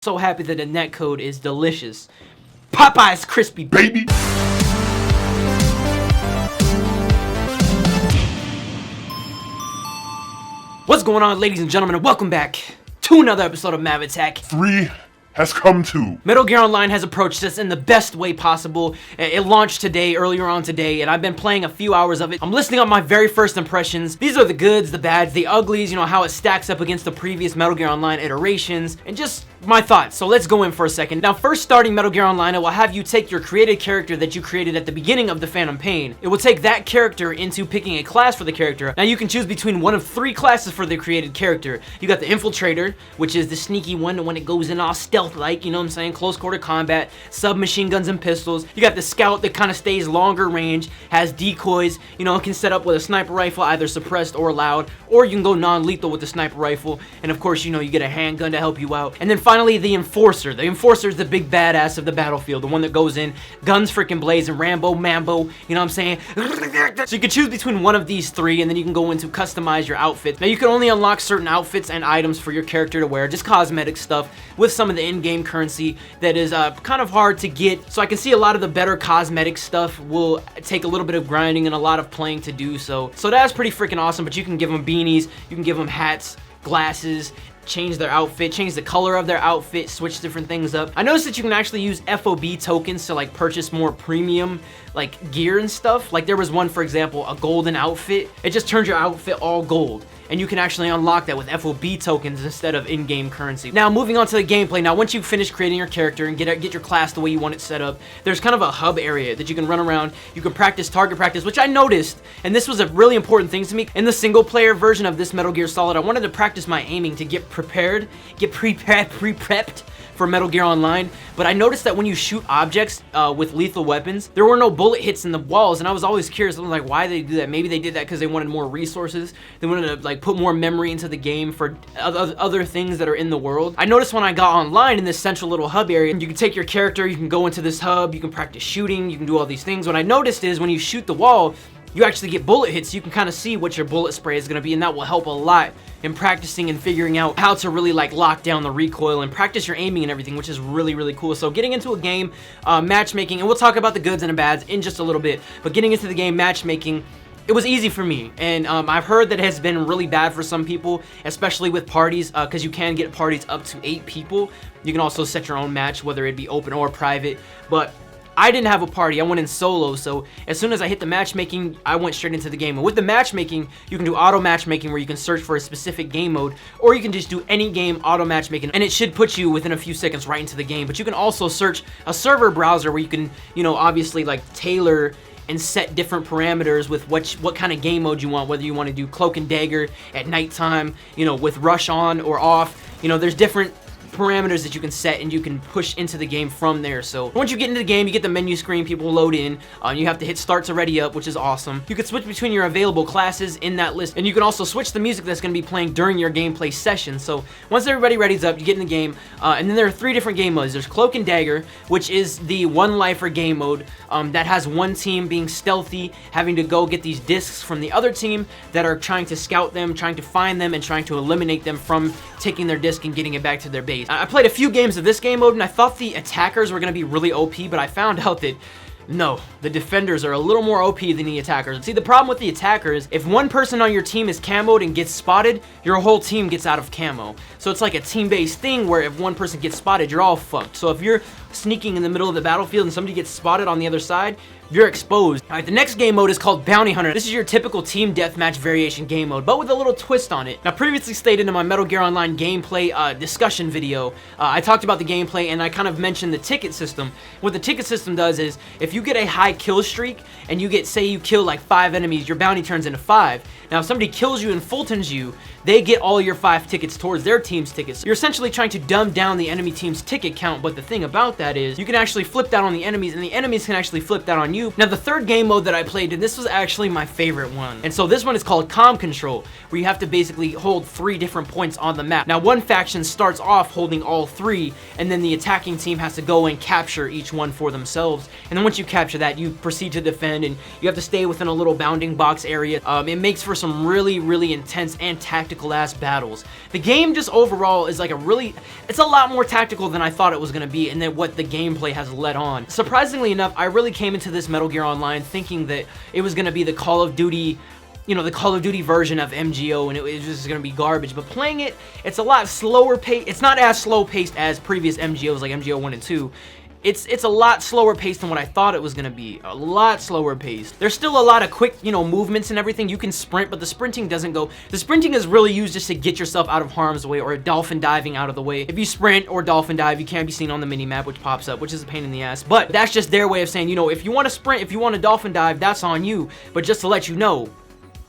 So happy that the netcode is delicious. Popeye's crispy, baby! What's going on, ladies and gentlemen, and welcome back to another episode of MavAttack. 3 has come to. Metal Gear Online has approached us in the best way possible. It launched today, earlier on today, and I've been playing a few hours of it. I'm listing up my very first impressions. These are the goods, the bads, the uglies, you know, how it stacks up against the previous Metal Gear Online iterations, and just my thoughts. So let's go in for a second. Now, first starting Metal Gear Online, it will have you take your created character that you created at the beginning of the Phantom Pain. It will take that character into picking a class for the character. Now, you can choose between one of 3 classes for the created character. You got the Infiltrator, which is the sneaky one when it goes in all stealth-like, you know what I'm saying? Close quarter combat, submachine guns and pistols. You got the Scout that kind of stays longer range, has decoys, you know, can set up with a sniper rifle, either suppressed or loud, or you can go non-lethal with the sniper rifle. And of course, you know, you get a handgun to help you out. And then finally, the Enforcer. The Enforcer is the big badass of the battlefield, the one that goes in, guns freaking blazing, Rambo, Mambo, you know what I'm saying? So you can choose between one of these 3, and then you can go into customize your outfit. Now, you can only unlock certain outfits and items for your character to wear, just cosmetic stuff, with some of the in-game currency that is kind of hard to get. So I can see a lot of the better cosmetic stuff will take a little bit of grinding and a lot of playing to do so. So that's pretty freaking awesome, but you can give them beanies, you can give them hats, glasses, change their outfit, change the color of their outfit, switch different things up. I noticed that you can actually use FOB tokens to like purchase more premium like gear and stuff. Like there was one, for example, a golden outfit. It just turns your outfit all gold. And you can actually unlock that with FOB tokens instead of in-game currency. Now, moving on to the gameplay. Now, once you finish creating your character and get your class the way you want it set up, there's kind of a hub area that you can run around. You can practice target practice, which I noticed, and this was a really important thing to me. In the single-player version of this Metal Gear Solid, I wanted to practice my aiming to get prepared, get pre-prepped for Metal Gear Online, but I noticed that when you shoot objects with lethal weapons, there were no bullet hits in the walls, and I was always curious. I was like, why they do that? Maybe they did that because they wanted more resources. They wanted to like put more memory into the game for other things that are in the world. I noticed when I got online in this central little hub area, you can take your character, you can go into this hub, you can practice shooting, you can do all these things. What I noticed is when you shoot the wall, you actually get bullet hits. You can kind of see what your bullet spray is going to be, and that will help a lot in practicing and figuring out how to really like lock down the recoil and practice your aiming and everything, which is really, really cool. So getting into a game, matchmaking, and we'll talk about the goods and the bads in just a little bit, but getting into the game matchmaking, it was easy for me, and I've heard that it has been really bad for some people, especially with parties, because you can get parties up to 8 people. You can also set your own match, whether it be open or private, but I didn't have a party. I went in solo, so as soon as I hit the matchmaking, I went straight into the game. And with the matchmaking, you can do auto matchmaking where you can search for a specific game mode, or you can just do any game auto matchmaking, and it should put you within a few seconds right into the game. But you can also search a server browser where you can, you know, obviously like tailor and set different parameters with what kind of game mode you want, whether you want to do Cloak and Dagger at nighttime, you know, with rush on or off. You know, there's different parameters that you can set, and you can push into the game from there. So once you get into the game, you get the menu screen, people load in, you have to hit start to ready up, which is awesome. You can switch between your available classes in that list, and you can also switch the music that's going to be playing during your gameplay session. So once everybody readies up, you get in the game, and then there are 3 different game modes. There's Cloak and Dagger, which is the one lifer game mode that has one team being stealthy, having to go get these discs from the other team that are trying to scout them, trying to find them, and trying to eliminate them from taking their disc and getting it back to their base. I played a few games of this game mode, and I thought the attackers were going to be really OP, but I found out that no, the defenders are a little more OP than the attackers. See, the problem with the attackers, if one person on your team is camoed and gets spotted, your whole team gets out of camo. So it's like a team-based thing where if one person gets spotted, you're all fucked. So if you're sneaking in the middle of the battlefield and somebody gets spotted on the other side, you're exposed. All right, the next game mode is called Bounty Hunter. This is your typical team deathmatch variation game mode, but with a little twist on it. Now, previously stated in my Metal Gear Online gameplay discussion video, I talked about the gameplay, and I kind of mentioned the ticket system. What the ticket system does is, if you get a high kill streak, and you get, say you kill like 5 enemies, your bounty turns into 5. Now, if somebody kills you and Fultons you, they get all your 5 tickets towards their team's tickets. You're essentially trying to dumb down the enemy team's ticket count, but the thing about that is, you can actually flip that on the enemies, and the enemies can actually flip that on you. you. Now the third game mode that I played, and this was actually my favorite one, and so this one is called Comm Control, where you have to basically hold 3 different points on the map. Now one faction starts off holding all 3, and then the attacking team has to go and capture each one for themselves, and then once you capture that, you proceed to defend, and you have to stay within a little bounding box area. It makes for some really intense and tactical ass battles. The game just overall is like it's a lot more tactical than I thought it was going to be, and then what the gameplay has led on. Surprisingly enough, I really came into this Metal Gear Online thinking that it was going to be the Call of Duty, you know, the Call of Duty version of MGO, and it was just going to be garbage. But playing it, it's a lot slower paced. It's not as slow paced as previous MGOs like MGO 1 and 2. It's a lot slower paced than what I thought it was gonna be. A lot slower paced. There's still a lot of quick, you know, movements and everything. You can sprint, but the sprinting doesn't go. The sprinting is really used just to get yourself out of harm's way, or dolphin diving out of the way. If you sprint or dolphin dive, you can't be seen on the mini map, which pops up, which is a pain in the ass. But that's just their way of saying, you know, if you want to sprint, if you want to dolphin dive, that's on you. But just to let you know,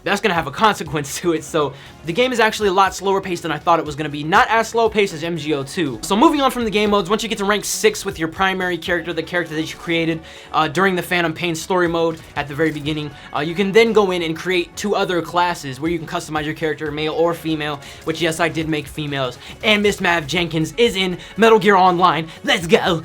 that's gonna have a consequence to it. So the game is actually a lot slower paced than I thought it was gonna be. Not as slow paced as MGO 2. So moving on from the game modes, once you get to rank 6 with your primary character, the character that you created during the Phantom Pain story mode at the very beginning, you can then go in and create 2 other classes where you can customize your character, male or female, which yes, I did make females. And Miss Mav Jenkins is in Metal Gear Online. Let's go!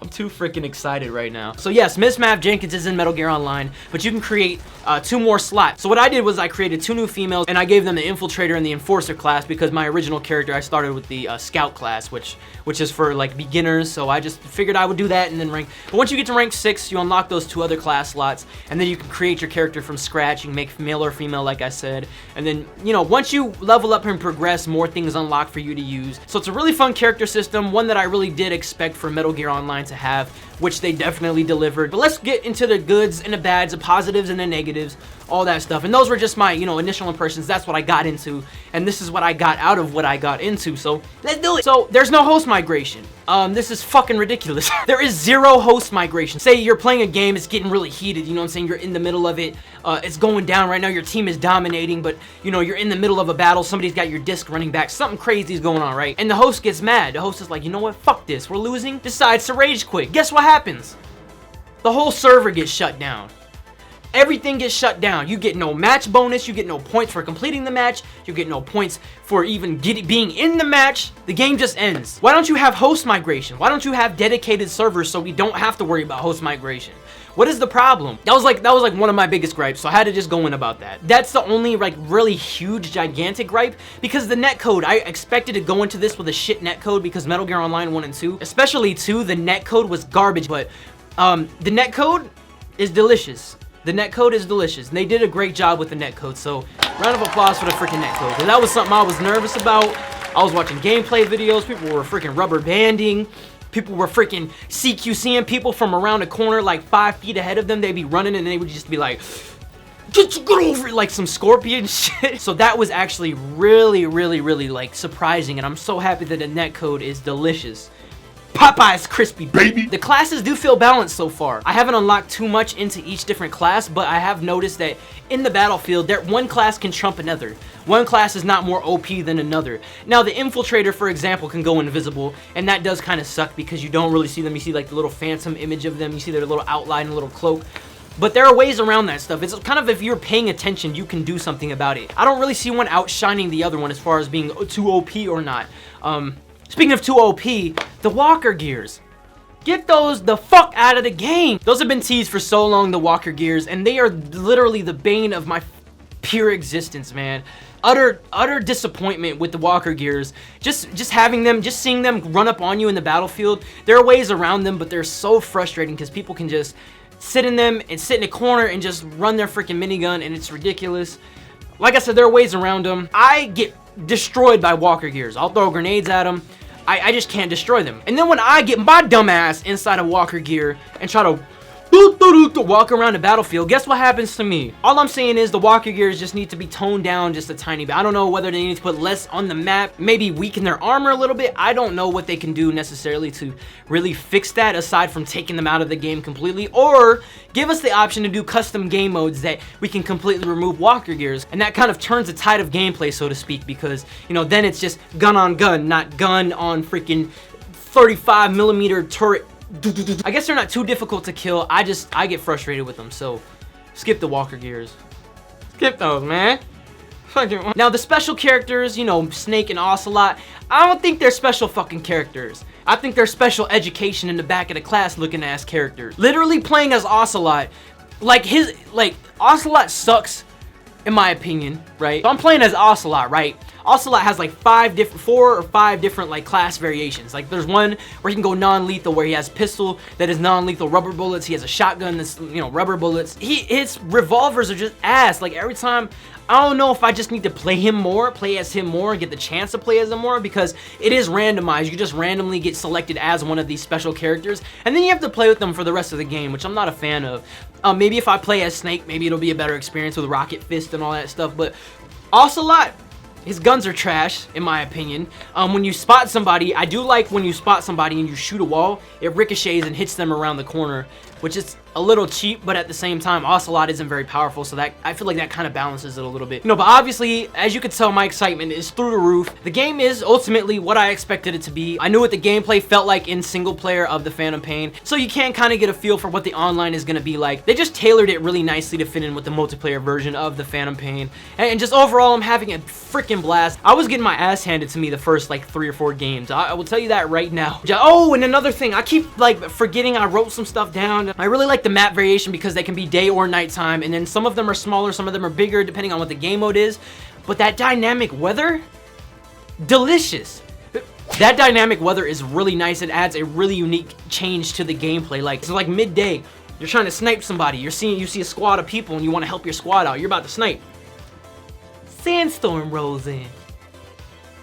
I'm too freaking excited right now. So yes, Miss Mav Jenkins is in Metal Gear Online, but you can create 2 more slots. So what I did was I created 2 new females, and I gave them the Infiltrator and the Enforcer class, because my original character, I started with the Scout class, which is for like beginners, so I just figured I would do that and then rank. But once you get to rank 6, you unlock those 2 other class slots, and then you can create your character from scratch. You can make male or female, like I said, and then, you know, once you level up and progress, more things unlock for you to use. So it's a really fun character system, one that I really did expect for Metal Gear Online to have, which they definitely delivered. But let's get into the goods and the bads, the positives and the negatives, all that stuff. And those were just my, you know, initial impressions. That's what I got into, and this is what I got out of what I got into. So let's do it. So there's no host migration. This is fucking ridiculous. There is 0 host migration. Say you're playing a game, it's getting really heated, you know what I'm saying? You're in the middle of it, it's going down right now, your team is dominating, but you know, you're in the middle of a battle, somebody's got your disc running back, something crazy is going on, right? And the host gets mad. The host is like, you know what, fuck this, we're losing, decides to rage quit. Guess what happens? The whole server gets shut down. Everything gets shut down. You get no match bonus, you get no points for completing the match, you get no points for even being in the match. The game just ends. Why don't you have host migration? Why don't you have dedicated servers so we don't have to worry about host migration? What is the problem? That was like one of my biggest gripes, so I had to just go in about that. That's the only like really huge gigantic gripe, because the netcode, I expected to go into this with a shit netcode, because Metal Gear Online 1 and 2, especially 2, the netcode was garbage, but the netcode is delicious. The netcode is delicious, and they did a great job with the netcode, so round of applause for the freaking netcode, because that was something I was nervous about. I was watching gameplay videos, people were freaking rubber banding, people were freaking CQCing people from around the corner like 5 feet ahead of them. They'd be running, and they would just be like, get over it, like some scorpion shit. So that was actually really like surprising, and I'm so happy that the netcode is delicious. Popeye's crispy, baby. The classes do feel balanced so far. I haven't unlocked too much into each different class, but I have noticed that in the battlefield, one class can trump another. One class is not more OP than another. Now, the Infiltrator, for example, can go invisible, and that does kind of suck because you don't really see them. You see like the little phantom image of them. You see their little outline and little cloak. But there are ways around that stuff. It's kind of, if you're paying attention, you can do something about it. I don't really see one outshining the other one as far as being too OP or not. Speaking of too OP, the Walker Gears. Get those the fuck out of the game. Those have been teased for so long, the Walker Gears, and they are literally the bane of my pure existence, man. Utter disappointment with the Walker Gears. Just seeing them run up on you in the battlefield. There are ways around them, but they're so frustrating because people can just sit in them and sit in a corner and just run their freaking minigun, and it's ridiculous. Like I said, there are ways around them. I get destroyed by Walker Gears. I'll throw grenades at them. I just can't destroy them. And then when I get my dumb ass inside a Walker Gear and try to walk around the battlefield, guess what happens to me? All I'm saying is the Walker Gears just need to be toned down just a tiny bit. I don't know whether they need to put less on the map, maybe weaken their armor a little bit. I don't know what they can do necessarily to really fix that, aside from taking them out of the game completely, or give us the option to do custom game modes that we can completely remove Walker Gears, and that kind of turns the tide of gameplay, so to speak, because, you know, then it's just gun on gun, not gun on freaking 35mm turret I guess they're not too difficult to kill. I get frustrated with them, so skip the walker gears. Skip those, man. Now the special characters, you know, Snake and Ocelot, I don't think they're special fucking characters. I think they're special education in the back of the class looking ass characters. Literally playing as Ocelot, like Ocelot sucks in my opinion, right? So I'm playing as Ocelot, right? Ocelot has like 4 or 5 different like class variations. Like there's one where he can go non-lethal, where he has pistol that is non-lethal rubber bullets. He has a shotgun that's, you know, rubber bullets. His revolvers are just ass. Like every time, I don't know if I just need to play as him more, and get the chance to play as him more, because it is randomized. You just randomly get selected as one of these special characters, and then you have to play with them for the rest of the game, which I'm not a fan of. Maybe if I play as Snake, maybe it'll be a better experience with Rocket Fist and all that stuff, but Ocelot, his guns are trash, in my opinion. When you spot somebody, I do like when you spot somebody and you shoot a wall, it ricochets and hits them around the corner, which is a little cheap, but at the same time, Ocelot isn't very powerful, so that I feel like that kind of balances it a little bit. You know, but obviously, as you can tell, my excitement is through the roof. The game is ultimately what I expected it to be. I knew what the gameplay felt like in single player of the Phantom Pain, so you can kind of get a feel for what the online is going to be like. They just tailored it really nicely to fit in with the multiplayer version of the Phantom Pain, and just overall, I'm having a freaking blast. I was getting my ass handed to me the first like 3 or 4 games. I will tell you that right now. Oh, and another thing, I keep like forgetting I wrote some stuff down. I really like the map variation because they can be day or nighttime, and then some of them are smaller, some of them are bigger, depending on what the game mode is. But that dynamic weather, delicious. That dynamic weather is really nice. It adds a really unique change to the gameplay. Like, it's like midday, you're trying to snipe somebody, you see a squad of people and you want to help your squad out, you're about to snipe. Sandstorm rolls in.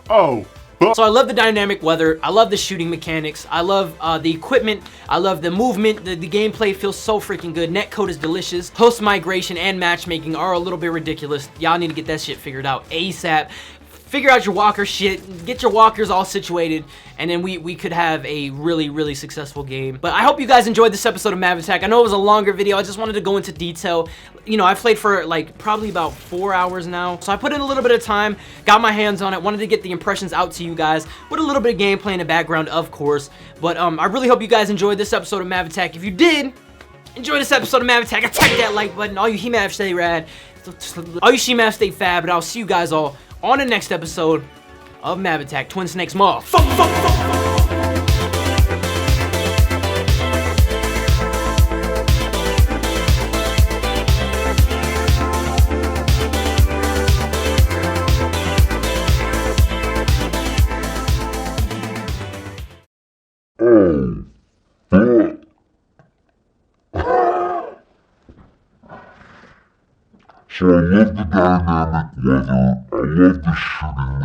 Oh. So I love the dynamic weather, I love the shooting mechanics, I love the equipment, I love the movement, the gameplay feels so freaking good, netcode is delicious, host migration and matchmaking are a little bit ridiculous. Y'all need to get that shit figured out ASAP. Figure out your walker shit, get your walkers all situated, and then we could have a really, really successful game. But I hope you guys enjoyed this episode of MavAttack. I know it was a longer video, I just wanted to go into detail. You know, I've played for like probably about 4 hours now, so I put in a little bit of time, got my hands on it, wanted to get the impressions out to you guys, with a little bit of gameplay in the background, of course. But I really hope you guys enjoyed this episode of MavAttack. If you did enjoy this episode of MavAttack, attack that like button. All you He-Mav stay rad, all you She-Mav stay fab, and I'll see you guys all on the next episode of MavAttack. Twin Snakes Mall. So I love the dynamic weather, I love the shooting